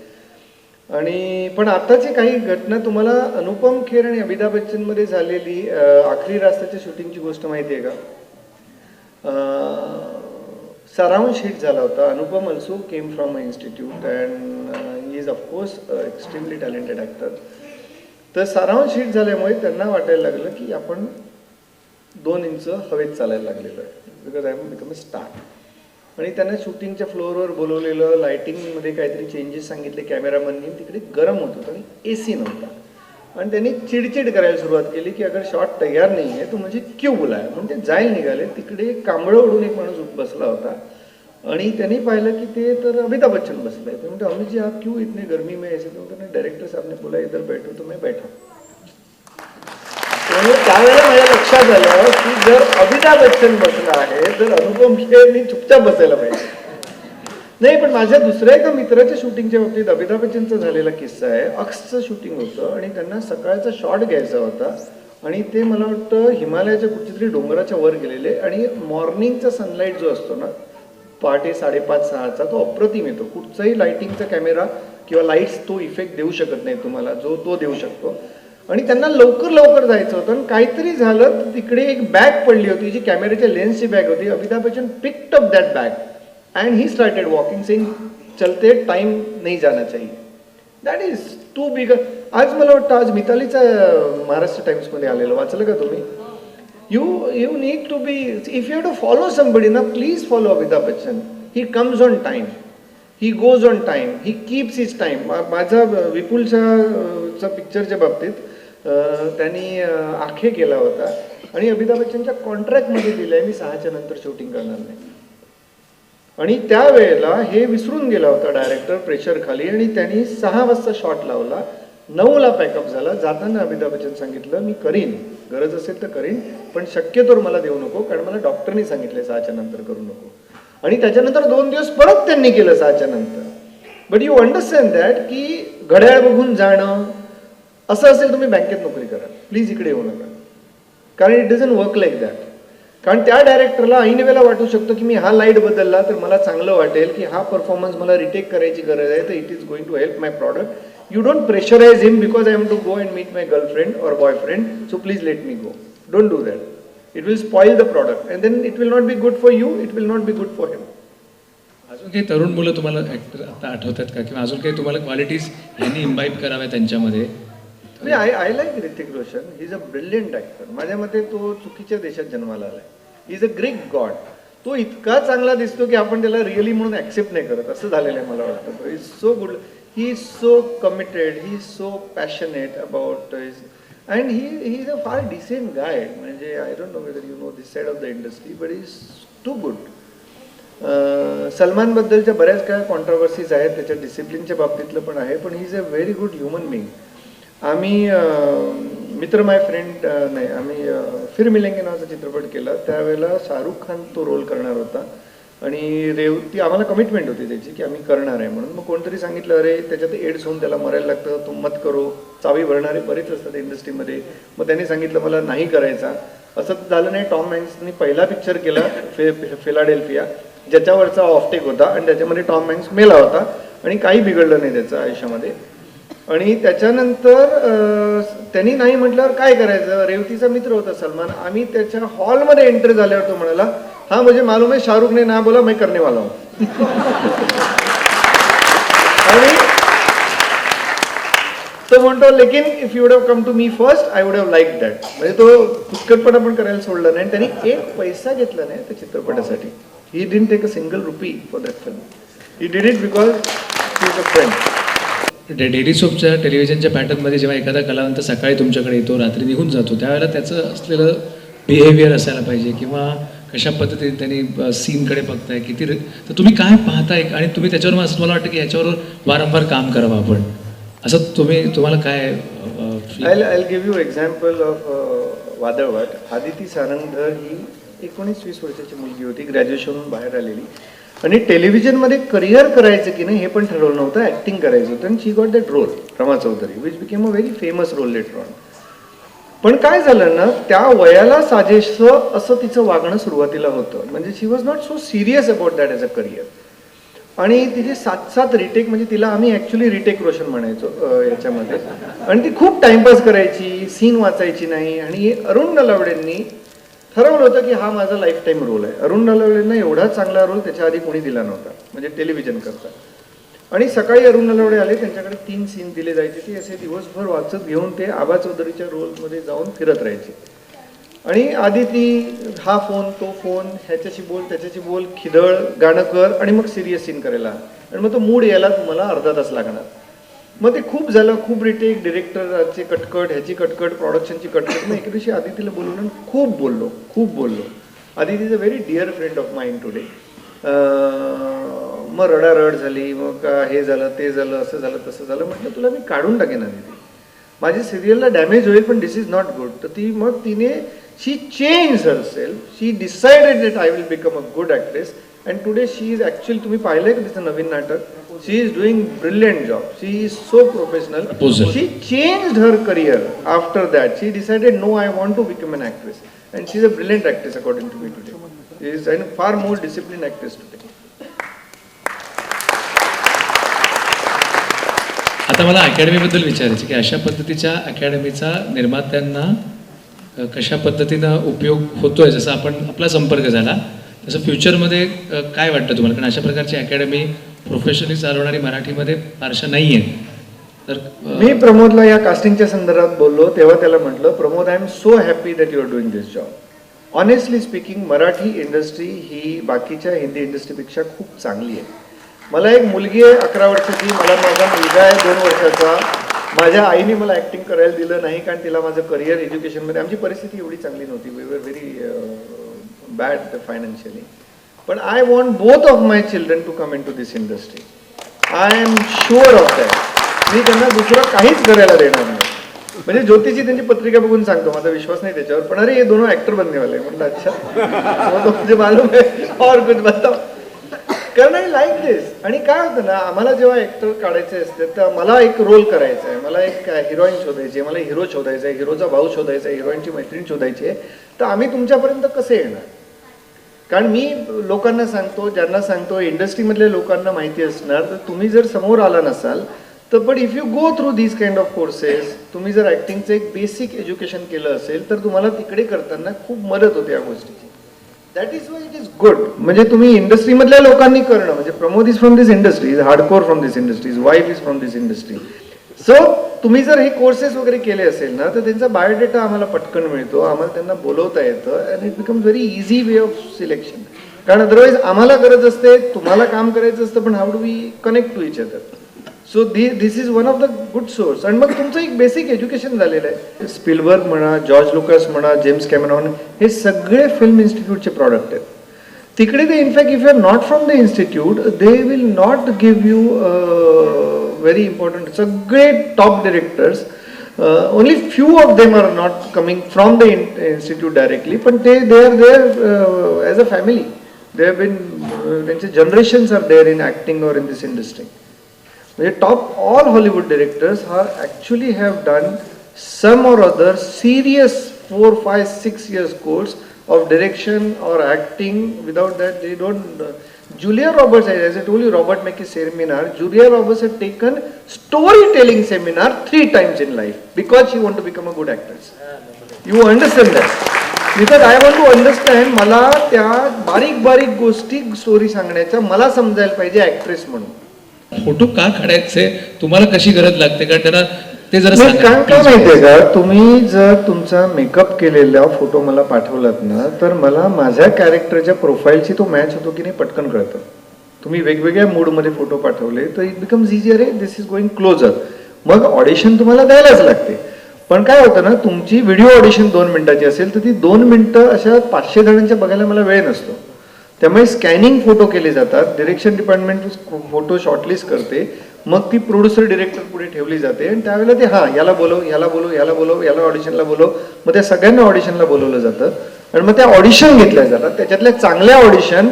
आणि पण आताची काही घटना तुम्हाला अनुपम खेर आणि अमिताभ बच्चनमध्ये झालेली आखरी रास्त्याच्या शूटिंगची गोष्ट माहिती आहे का? सारांश हिट झाला होता. Anupam also came from my institute and he is of course extremely talented actor. तर सारांश हिट झाल्यामुळे त्यांना वाटायला लागलं की आपण 2 इंच हवेत चालायला लागलेलो आहे, because I M become a star. आणि त्यांना शूटिंगच्या फ्लोअरवर बोलवलेलं, लायटिंगमध्ये काहीतरी चेंजेस सांगितले कॅमेरामननी, तिकडे गरम होत होतं आणि AC नव्हता. आणि त्यांनी चिडचिड करायला सुरुवात केली की अगर शॉट तयार नाही आहे तो मुझे क्यों बुलाया. म्हणजे जायला निघाले. तिकडे कांबळं उडून एक माणूस बसला होता आणि त्यांनी पाहिलं की ते तर अमिताभ बच्चन बसला आहे. ते म्हणते अमित जी आप क्यों इतने गर्मी में ऐसे. तो डायरेक्टर साहब ने बोला इधर बैठो, तो मैं बैठा. त्यामुळे त्यावेळेला माझ्या लक्षात आलं की जर अमिताभ बच्चन बसला आहे तर अनुपम खेरनी चुपचाप बसायला पाहिजे. नाही, पण माझ्या दुसऱ्या एका मित्राच्या शूटिंगच्या बाबतीत अमिताभ बच्चनचा झालेला किस्सा आहे. अक्सचं शूटिंग होतं आणि त्यांना सकाळचा शॉट घ्यायचा होता आणि ते मला वाटतं हिमालयाच्या कुठच्या तरी डोंगराच्या वर गेलेले आणि मॉर्निंगचा सनलाईट जो असतो ना, पहाटे 5:30-6चा, तो अप्रतिम येतो. कुठचाही लाईटिंगचा कॅमेरा किंवा लाईट्स तो इफेक्ट देऊ शकत नाही तुम्हाला, जो तो देऊ शकतो. आणि त्यांना लवकर जायचं होतं आणि काहीतरी झालं. तिकडे एक बॅग पडली होती जी कॅमेऱ्याच्या लेन्सची बॅग होती. Amitabh Bachchan picked up that bag and he started walking saying चलते टाइम नहीं जाना चाहिए. That is too big. आज मला वाटतं आज मितालीचा महाराष्ट्र टाइम्समध्ये आलेलं, वाचलं का तुम्ही? You need to be, if you have to follow somebody ना, please follow Amitabh Bachchan. He comes on time, he goes on time, he keeps his time. माझा विपुलच्या पिक्चरच्या बाबतीत त्यांनी आखे केला होता आणि अमिताभ बच्चनच्या कॉन्ट्रॅक्टमध्ये दिलं आहे मी 6च्या नंतर शूटिंग करणार नाही. आणि त्यावेळेला हे विसरून गेला होता डायरेक्टर प्रेशर खाली आणि त्यांनी 6 वाजता शॉट लावला, 9ला पॅकअप झाला. जाताना अमिताभ बच्चन सांगितलं मी करीन, गरज असेल तर करीन, पण शक्यतोवर मला देऊ नको, कारण मला डॉक्टरनी सांगितले 6च्या नंतर करू नको. आणि त्याच्यानंतर 2 दिवस परत त्यांनी केलं 6च्या नंतर. बट यू अंडरस्टँड दॅट की घड्याळ बघून जाणं असं असेल तुम्ही बँकेत नोकरी करा, प्लीज इकडे येऊ नका, कारण it doesn't work like that. कारण त्या डायरेक्टरला ऐन वेळेला वाटू शकतं की मी हा लाईट बदलला तर मला चांगलं वाटेल, की हा परफॉर्मन्स मला रिटेक करायची गरज आहे, तर it is going to help my product. You don't pressurise him because I am to go and meet my girlfriend और boyfriend, so please let me go. Don't do that. It will spoil the product and then it will not be good for you, it will not be good for him. अजून काही तरुण मुलं तुम्हाला ॲक्टर आता आठवतात का, किंवा अजून काही तुम्हाला क्वालिटीज यांनी इम्बाईब कराव्या त्यांच्यामध्ये? I like Hrithik Roshan. He is a brilliant actor. माझ्या मते तो चुकीच्या देशात जन्माला आलाय. ही इज अ ग्रेट गॉड. तो इतका चांगला दिसतो की आपण त्याला रिअली म्हणून ॲक्सेप्ट नाही करत, असं झालेलं आहे मला वाटतं. तो is so good, he is so committed, he is so passionate about his, and he is a far decent guy. म्हणजे I don't know whether you know this side of the industry, but is too good. सलमानबद्दलच्या बऱ्याच काय कॉन्ट्रोवर्सीज आहेत, त्याच्या डिसिप्लिनच्या बाबतीतलं पण आहे, पण ही is a very good human being. आम्ही मित्र माय फ्रेंड नाही, आम्ही फिर मिलेंगे नावाचा चित्रपट केला. त्यावेळेला शाहरुख खान तो रोल करणार होता आणि रेवती, आम्हाला कमिटमेंट होती त्याची की आम्ही करणार आहे म्हणून. मग कोणतरी सांगितलं अरे त्याच्यात एड्स होऊन त्याला मरायला लागतं, तो मत करो. चावी भरणारे बरेच असतात इंडस्ट्रीमध्ये. मग त्यांनी सांगितलं मला नाही करायचा. असं झालं नाही. टॉम हँक्सनी पहिला पिक्चर केला फिलाडेल्फिया, ज्याच्यावरचा ऑफटेक होता आणि त्याच्यामध्ये टॉम हँक्स मेला होता आणि काही बिघडलं नाही त्याचं आयुष्यामध्ये. आणि त्याच्यानंतर त्यांनी नाही म्हटल्यावर काय करायचं. रेवतीचा मित्र होता सलमान. आम्ही त्याच्या हॉलमध्ये एंटर झाल्यावर तो म्हणाला हा मुझे मालूम है शाहरुख ने ना बोला मैं करने वाला हूं. आणि तो म्हणतो लेकिन if you would have come to me first I would have like that. म्हणजे तो पुष्कळपणा पण करायला सोडला नाही. त्यांनी एक पैसा घेतला नाही त्या चित्रपटासाठी. He didn't take a single rupee for that film. He did it because he is a friend. Daily सोपच्या टेलिव्हिजनच्या पॅटर्नमध्ये जेव्हा एखादा कलावंत सकाळी तुमच्याकडे येतो, रात्री निघून जातो, त्यावेळेला त्याचं असलेलं बिहेवियर असायला पाहिजे, किंवा कशा पद्धतीने त्यांनी सीनकडे बघताय, किती तर तुम्ही काय पाहताय आणि तुम्ही त्याच्यावर असं मला वाटतं की याच्यावर वारंवार काम करावं आपण, असं तुम्हाला काय? I give you example of Vadalvaat. Aditi Sarangdhar ही 19-20 वर्षाची मुलगी होती, ग्रॅज्युएशनहून बाहेर आलेली आणि टेलिव्हिजनमध्ये करिअर करायचं की नाही हे पण ठरवलं नव्हतं, ॲक्टिंग करायचं होतं. आणि she got that role Rama Chaudhary which became a very famous role later on. पण काय झालं ना, त्या वयाला साजेसं असं तिचं वागणं सुरुवातीला होतं. म्हणजे she was not so serious about that as a career. आणि तिचे 7-7 रिटेक, म्हणजे तिला आम्ही ॲक्च्युली रिटेक रोशन म्हणायचो याच्यामध्ये. आणि ती खूप टाइमपास करायची, सीन वाचायची नाही. आणि अरुण नलावडेंनी ठरवलं होतं की हा माझा लाईफ टाईम रोल आहे. अरुण नलावडेंना एवढा चांगला रोल त्याच्या आधी कोणी दिला नव्हता, म्हणजे टेलिव्हिजन करता. आणि सकाळी अरुण नलावडे आले, त्यांच्याकडे 3 सीन दिले जायचे. ते असे दिवसभर वाचत घेऊन ते आबा चौधरीच्या रोलमध्ये जाऊन फिरत राहायचे. आणि आधी ती हा फोन तो फोन, ह्याच्याशी बोल त्याच्याशी बोल, खिदळ गाणं कर आणि मग सिरियस सीन करायला. आणि मग तो मूड यायला तुम्हाला अर्धा तास लागणार. मग ते खूप झालं, खूप रिटेक, डिरेक्टरची कटकट, ह्याची कटकट, प्रोडक्शनची कटकट. मग एके दिवशी आदितीला बोलवून खूप बोललो. Aditi is a very dear friend of mind today. मग रडारड झाली, मग हे झालं ते झालं, असं झालं तसं झालं. म्हटलं तुला मी काढून टाकेन आदिती, माझी सिरियलला डॅमेज होईल, पण दिस इज नॉट गुड. तर ती मग तिने she change herself, she decided that I will become a good actress. And today she is actually, तुम्ही पाहिलंय का तिचं नवीन नाटक, she is doing brilliant job. She is so professional. She changed her career after that. She decided no, I want to become an actress. And she is a brilliant actress according to me today. She is an far more discipline actress today. आता मला अकॅडमीबद्दल विचारायचं की अशा पद्धतीच्या अकॅडमीचा निर्मात्यांना कशा पद्धतीनं उपयोग होतोय, जसं आपण आपला संपर्क झाला तसं फ्युचरमध्ये काय वाटतं तुम्हाला? कारण अशा प्रकारची अकॅडमी प्रोफेशनली चालवणारी मराठीमध्ये फारशा नाही आहेत. तर मी प्रमोदला या कास्टिंगच्या संदर्भात बोललो तेव्हा त्याला म्हटलं, Pramod I am so happy that you are doing this job. Honestly speaking, Marathi industry ही बाकीच्या हिंदी इंडस्ट्रीपेक्षा खूप चांगली आहे. मला एक मुलगी आहे 11 वर्षाची, मला माझा मुलगा आहे 2 वर्षाचा. माझ्या आईने मला ॲक्टिंग करायला दिलं नाही, कारण तिला माझं करिअर एज्युकेशनमध्ये, आमची परिस्थिती एवढी चांगली नव्हती, we were very bad financially. पण I want both of my children to come into this industry. I am sure of that. मी त्यांना दुसरं काहीच करायला देणार नाही. म्हणजे ज्योतिषी त्यांची पत्रिका बघून सांगतो, माझा विश्वास नाही त्याच्यावर, पण अरे हे दोनों ॲक्टर बनने वाले. म्हटलं अच्छा, मुझे मालूम है और कुछ बताओ. कारण आय लाईक दिस. आणि काय होतं ना, आम्हाला जेव्हा ॲक्टर काढायचे असते तर मला एक रोल करायचा आहे, मला एक हिरोईन शोधायची आहे, मला हिरो शोधायचा आहे, हिरोचा भाऊ शोधायचा आहे, हिरोईनची मैत्रीण शोधायची आहे. तर आम्ही तुमच्यापर्यंत कसे येणार? कारण मी लोकांना सांगतो, ज्यांना सांगतो, इंडस्ट्रीमधल्या लोकांना माहिती असणार. तर तुम्ही जर समोर आला नसाल तर, but if you go through these kind of courses, तुम्ही जर ॲक्टिंगचं एक बेसिक एज्युकेशन केलं असेल तर तुम्हाला तिकडे करताना खूप मदत होते या गोष्टीची. That is why it is good. म्हणजे तुम्ही इंडस्ट्रीमधल्या लोकांनी करणं, म्हणजे Pramod is from this industry, is hardcore from this industry, is wife is from this industry. So तुम्ही जर हे कोर्सेस वगैरे केले असेल ना, तर त्यांचा बायोडेटा आम्हाला पटकन मिळतो, आम्हाला त्यांना बोलवता येतं. And it becomes very easy way of selection. कारण अदरवाईज आम्हाला गरज असते, तुम्हाला काम करायचं असतं, पण how do we connect to each other. So this is one of the good source. आणि मग तुमचं एक बेसिक एज्युकेशन झालेलं आहे. स्पिलबर्ग म्हणा, जॉर्ज लुकास म्हणा, जेम्स कॅमेरॉन, हे सगळे फिल्म इन्स्टिट्यूटचे प्रॉडक्ट आहेत. तिकडे ते in fact if you are not from the institute, they will not give you very important. सगळे top directors, only few of them are not coming from the institute directly, पण they are there as a family. They have been, त्यांचे generations are there in acting और इन दिस इंडस्ट्री. म्हणजे top all Hollywood directors actually have done some or other serious 4, 5, 6 years course of direction or acting. Without that they don't. Julia Roberts, as I told you, Robert McKee seminar, Julia Roberts had taken storytelling seminar 3 times in life because she want to become a good actress. You understand that? Because I want to understand, मला त्या बारीक बारीक गोष्टी स्टोरी सांगण्याच्या मला समजायला पाहिजे ॲक्ट्रेस म्हणून. फोटो का काढायचे, तुम्हाला कशी गरज लागते? कारण त्यांना ते जरा काय माहितीये का, तुम्ही जर तुमचा मेकअप केलेला फोटो मला पाठवलात ना, तर मला माझ्या कॅरेक्टरच्या प्रोफाईलची तो मॅच होतो की नाही पटकन कळतं. तुम्ही वेगवेगळ्या मूडमध्ये फोटो पाठवले तर इट बिकम्स इझी. अरे दिस इज गोइंग क्लोजर. मग ऑडिशन तुम्हाला द्यायलाच लागते. पण काय होतं ना, तुमची व्हिडिओ ऑडिशन 2 मिनिटाची असेल तर ती 2 मिनिटं अशा 500 जणांच्या बघायला मला वेळ नसतो. त्यामुळे स्कॅनिंग फोटो केले जातात. डिरेक्शन डिपार्टमेंट फोटो शॉर्टलिस्ट करते, मग ती प्रोड्युसर डिरेक्टर पुढे ठेवली जाते. आणि त्यावेळेला ते याला बोलव, याला बोलव, याला बोलव, याला ऑडिशनला बोलव. मग त्या सगळ्यांना ऑडिशनला बोलवलं जातं. आणि मग त्या ऑडिशन घेतल्या जातात. त्याच्यातल्या चांगल्या ऑडिशन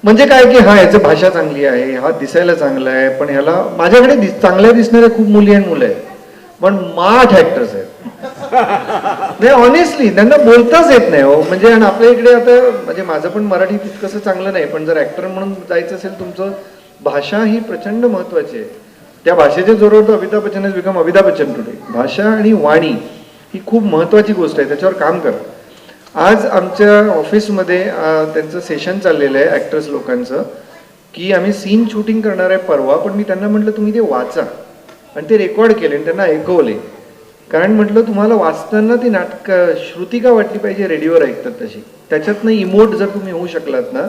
म्हणजे काय की याचं भाषा चांगली आहे, हा दिसायला चांगला आहे, पण ह्याला माझ्याकडे चांगल्या दिसणाऱ्या खूप मुली आणि मुलं आहेत, पण माठ ऍक्टर्स आहेत. नाही ऑनेस्टली त्यांना बोलताच येत नाही हो. म्हणजे आणि आपल्या इकडे आता, म्हणजे माझं पण मराठी तितकंसं चांगलं नाही, पण जर ऍक्टर म्हणून जायचं असेल तुमचं, भाषा ही प्रचंड महत्त्वाची आहे. त्या भाषेच्या जोरावर Amitabh Bachchan is become Amitabh Bachchan today. भाषा आणि वाणी ही खूप महत्त्वाची गोष्ट आहे, त्याच्यावर काम करा. आज आमच्या ऑफिसमध्ये त्यांचं सेशन चाललेलं आहे ॲक्टर्स लोकांचं, की आम्ही सीन शूटिंग करणार आहे परवा, पण मी त्यांना म्हटलं तुम्ही ते वाचा आणि ते रेकॉर्ड केले आणि त्यांना ऐकवले. कारण म्हटलं तुम्हाला वाचताना ती श्रुती का वाटली पाहिजे, रेडिओवर ऐकतात तशी, त्याच्यातनं इमोट जर तुम्ही होऊ शकलात ना,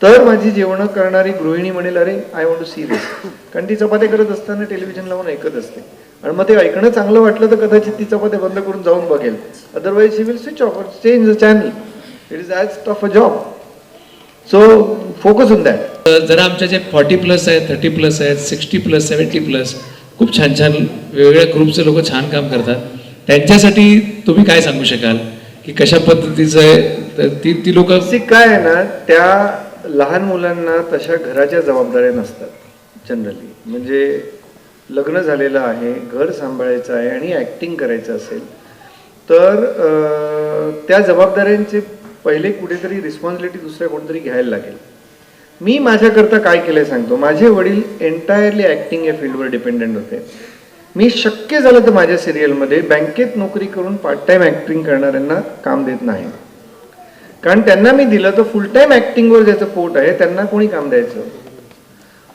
तर माझी जेवणं करणारी गृहिणी म्हणेल अरे I want to see this. कारण ती चपात्या करत असताना टेलिव्हिजन लावून ऐकत असते आणि मग ते ऐकणं चांगलं वाटलं तर कदाचित ती चपात्या बंद करून जाऊन बघेल. Otherwise she will switch off और change the channel. It is as tough a job. So focus on that. जरा आमच्या जे 40+ आहेत, 30+ आहेत, 60+, 70+, खूप छान छान वेगवेगळ्या ग्रुपचे लोक छान काम करतात, त्यांच्यासाठी तुम्ही काय सांगू शकाल की कशा पद्धतीचं आहे ती लोक? काय आहे ना, त्या लहान मुलांना तशा घराच्या जबाबदाऱ्या नसतात जनरली. म्हणजे लग्न झालेलं आहे, घर सांभाळायचं आहे आणि ॲक्टिंग करायचं असेल तर त्या जबाबदाऱ्यांचे पहिले कुठेतरी रिस्पॉन्सिबिलिटी दुसऱ्या कोणतरी घ्यायला लागेल. मी माझ्याकरता काय केलं सांगतो. माझे वडील एंटायरली ॲक्टिंग या फील्डवर डिपेंडंट होते. मी शक्य झालं तर माझ्या सिरियलमध्ये बँकेत नोकरी करून पार्ट टाईम ॲक्टिंग करणाऱ्यांना काम देत नाही. कारण त्यांना मी दिलं तर फुल टाईम ॲक्टिंगवर ज्याचं पोट आहे त्यांना कोणी काम द्यायचं.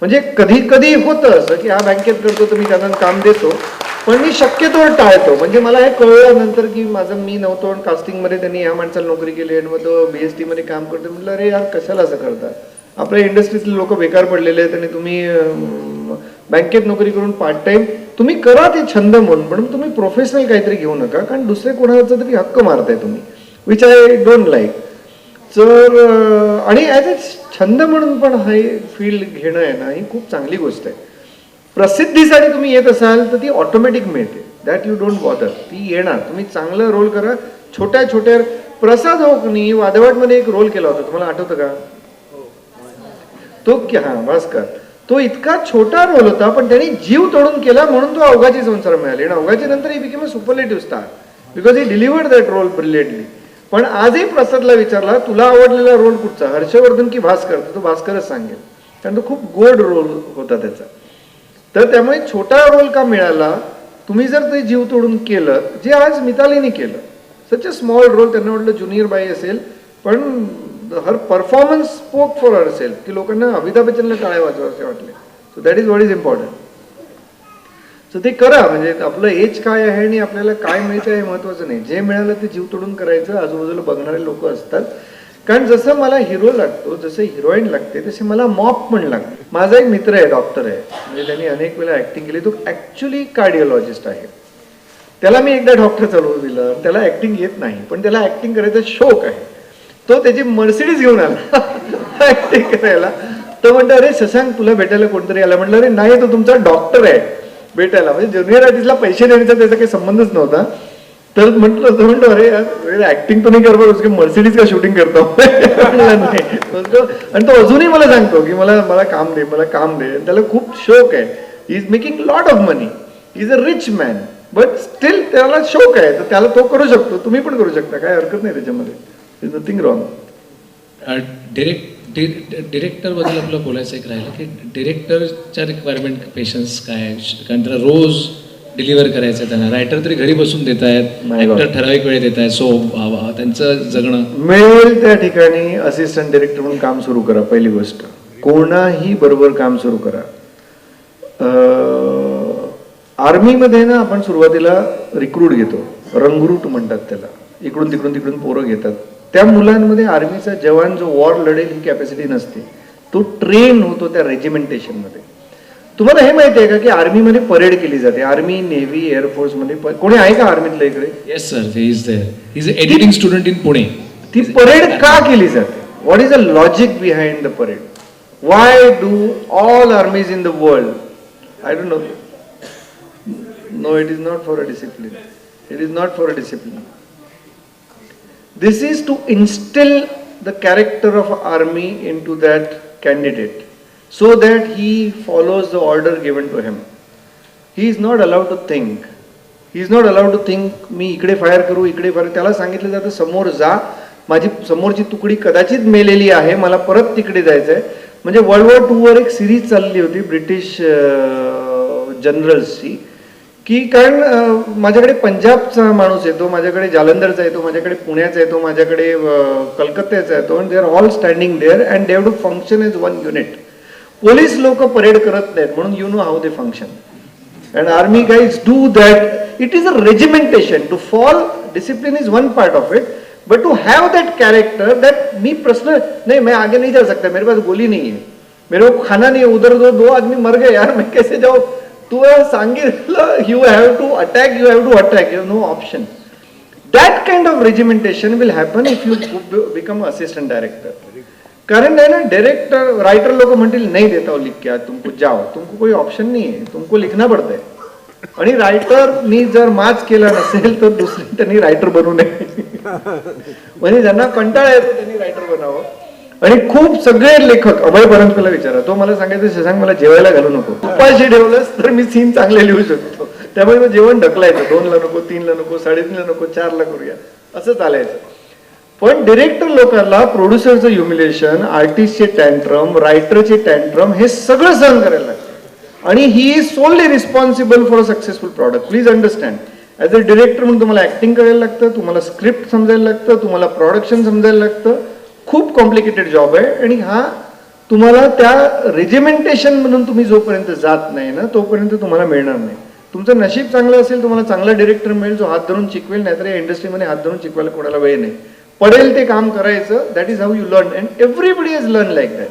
म्हणजे कधी कधी होतं असं की हा बँकेत करतो तर मी त्यांना काम देतो, पण मी शक्यतो टाळतो. म्हणजे मला हे कळलं नंतर की मी नव्हतो आणि कास्टिंगमध्ये त्यांनी ह्या माणसाला नोकरी केली आणि मग तो BST मध्ये काम करतो. म्हटलं अरे यार कशाला असं करता, आपल्या इंडस्ट्रीतले लोक बेकार पडलेले आहेत आणि तुम्ही बँकेत नोकरी करून पार्ट टाइम तुम्ही करा ते छंद म्हणून, पण तुम्ही प्रोफेशनल काहीतरी घेऊ नका. कारण दुसरे कोणाचा तरी हक्क मारताय तुम्ही, विच आय डोंट लाईक. तर आणि ॲज अ छंद म्हणून पण हे फील्ड घेणं आहे ना, ही खूप चांगली गोष्ट आहे. प्रसिद्धीसाठी तुम्ही येत असाल तर ती ऑटोमॅटिक मिळते, दॅट यू डोंट बॉदर, ती येणार. तुम्ही चांगला रोल करा. छोट्या छोट्या प्रसाद ओकनी वादवाटमध्ये एक रोल केला होता, तुम्हाला आठवतं का? तो भास्कर, तो इतका छोटा रोल होता पण त्यांनी जीव तोडून केला म्हणून तो अवघाची संसार मिळाली. आणि अवघाची नंतर he became a superlative star because he delivered that role brilliantly. पण आजही प्रसादला विचारला तुला आवडलेला रोल कुठचा, हर्षवर्धन की भास्कर, तर तो भास्करच सांगेल, कारण तो खूप गोड रोल होता त्याचा. तर त्यामुळे छोटा रोल का मिळाला, तुम्ही जर ते जीव तोडून केलं, जे आज मितालीने केलं, सच अ स्मॉल रोल, त्यांना वाटलं ज्युनियर बाई असेल, पण her performance spoke for herself, की लोकांना अमिताभ बच्चनला टाळ्या वाजवायचे वाटले. So that is what is important. सो ते करा. म्हणजे आपलं एज काय आहे आणि आपल्याला काय मिळतं हे महत्वाचं नाही, जे मिळालं ते जीव तोडून करायचं. आजूबाजूला बघणारे लोक असतात. कारण जसं मला हिरो लागतो, जसं हिरोईन लागते, तसे मला मॉप पण लागते. माझा एक मित्र आहे, डॉक्टर आहे, म्हणजे त्यांनी अनेक वेळा ऍक्टिंग केली. तो ऍक्च्युली कार्डिओलॉजिस्ट आहे. त्याला मी एकदा डॉक्टर चालवून दिलं, त्याला ऍक्टिंग येत नाही, पण त्याला ऍक्टिंग करायचा शौक आहे. तो त्याची मर्सिडीज घेऊन आला ऍक्टिंग करायला. तो म्हणतो अरे शशांक तुला भेटायला कोणतरी आला. म्हटलं अरे नाही, तो तुमचा डॉक्टर आहे भेटायला. म्हणजे ज्युनियर आर्टिस्टला पैसे देण्याचा त्याचा काही संबंधच नव्हता. तर म्हणतो अरे यार ऍक्टिंग तो नाही करतो, उसकी मर्सिडीज का शूटिंग करतो नाही. आणि तो अजूनही मला सांगतो की मला काम दे, मला काम दे. त्याला खूप शौक आहे. ही is making lot of money, he is a rich man, but still त्याला शौक आहे. तर त्याला तो करू शकतो, तुम्ही पण करू शकता, काय हरकत नाही त्याच्यामध्ये. Is nothing wrong. डिरेक्टर बद्दल आपलं बोलायचं एक राहिलं की डिरेक्टरच्या रिक्वायरमेंट पेशन्स काय, कारण त्याला रोज डिलिव्हर करायचं आहे. त्यांना रायटर तरी घरी बसून देत आहेत, ऍक्टर ठराविक वेळ देत आहेत. सो त्यांचं जगणं मिळेल त्या ठिकाणी असिस्टंट डिरेक्टर म्हणून काम सुरू करा. पहिली गोष्ट, कोणाही बरोबर काम सुरू करा. आर्मीमध्ये ना आपण सुरुवातीला रिक्रूट घेतो, रंगरूट म्हणतात त्याला. इकडून तिकडून पोरं घेतात. त्या मुलांमध्ये आर्मीचा जवान जो वॉर लढेल ही कॅपॅसिटी नसते. तो ट्रेन होतो त्या रेजिमेंटेशन मध्ये. तुम्हाला हे माहिती आहे का की आर्मीमध्ये परेड केली जाते. आर्मी, नेव्ही, एअरफोर्स मध्ये कोणी आहे का आर्मीतलं इकडे? Yes sir, he is there. He is editing student in Pune. ती परेड का केली जाते? What is the logic behind the parade? Why do all armies in the world? I don't know. No, it is not for a discipline. It is not for a discipline. This is to instill the character of army into that candidate so that he follows the order given to him. He is not allowed to think. He is not allowed to think मी इकडे फायर करू, इकडे फायर. त्याला सांगितलं जातं समोर जा, माझी समोरची तुकडी कदाचित मेलेली आहे, मला परत तिकडे जायचं आहे. म्हणजे वर्ल्ड वॉर 2 वर एक सिरीज चालली होती ब्रिटिश जनरल्सची, की कारण माझ्याकडे पंजाबचा माणूस येतो, माझ्याकडे जालंधरचा येतो, माझ्याकडे पुण्याचा येतो, माझ्याकडे कलकत्त्याचा येतो, आणि they are all standing there and they have to function as one unit. Police लोक परेड करत नाहीत, म्हणून you know how they function. And army guys do that. It is a regimentation. To fall discipline is one part of it, but to have that character that मी पर्सनल नहीं, मैं आगे नहीं जा सकता, मेरे पास गोली नहीं है, मेरे को खाना नहीं है, उधर दो आदमी मर गए यार, मैं कैसे जाऊँ. तू सांगितलं you have to attack, you have to attack, you no option. That kind of regimentation will happen if you become assistant director. कारण है ना, डायरेक्टर राइटर लोग म्हणतील नहीं देता हूँ लिख के, आज तुमको जाओ, तुमको कोई ऑप्शन नहीं है, तुमको लिखना पड़ता है. आणि रायटरनी जर माच केला नसेल तर दुसरी त्यांनी रायटर बनू नये. म्हणजे ज्यांना कंटाळा येतो त्यांनी रायटर बनावं. आणि खूप सगळे लेखक, अभय परंपरेला विचारा, तो मला सांगायचं शशांक मला जेवायला घालू नको, उपाशी ठेवलंस तर मी सीन चांगले लिहू शकतो. त्यामुळे मग जेवण ढकलायचं, 2ला नको, 3ला नको, 3:30ला नको, 4ला करूया, असं चालायचं. पण डिरेक्टर लोकांना प्रोड्युसरचं ह्युमिलेशन, आर्टिस्टचे टँट्रम, रायटरचे टँट्रम हे सगळं सहन करायला लागतं. आणि he is solely responsible for a successful product. Please understand. As a director म्हणून तुम्हाला ऍक्टिंग करायला लागतं, तुम्हाला स्क्रिप्ट समजायला लागतं, तुम्हाला प्रोडक्शन समजायला लागतं. खूप कॉम्प्लिकेटेड जॉब आहे. आणि हा तुम्हाला त्या रेजिमेंटेशन म्हणून तुम्ही जोपर्यंत जात नाही ना, तोपर्यंत तुम्हाला मिळणार नाही. तुमचं नशीब चांगलं असेल, तुम्हाला चांगला डिरेक्टर मिळेल जो हात धरून शिकवेल, नाहीतर या इंडस्ट्रीमध्ये हात धरून शिकवायला कोणाला वेळ नाही. पडेल ते काम करायचं. That is how you learn. And everybody has learn like that.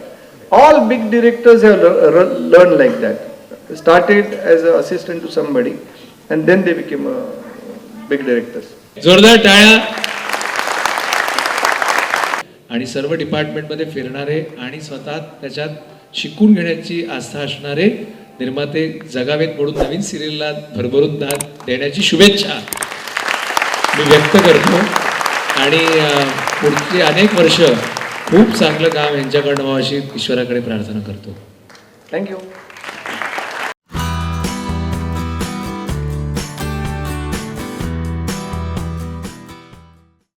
All big directors have learn like that. Started as an assistant to somebody and then they became big directors. जोरदार टाळ्या. आणि सर्व डिपार्टमेंटमध्ये फिरणारे आणि स्वतः त्याच्यात शिकून घेण्याची आस्था असणारे निर्माते जगावेत म्हणून नवीन सिरियलला भरभरून दाद देण्याची शुभेच्छा मी व्यक्त करतो. आणि पुढची अनेक वर्ष खूप चांगलं काम यांच्याकडनं व्हावं अशी ईश्वराकडे प्रार्थना करतो. Thank you.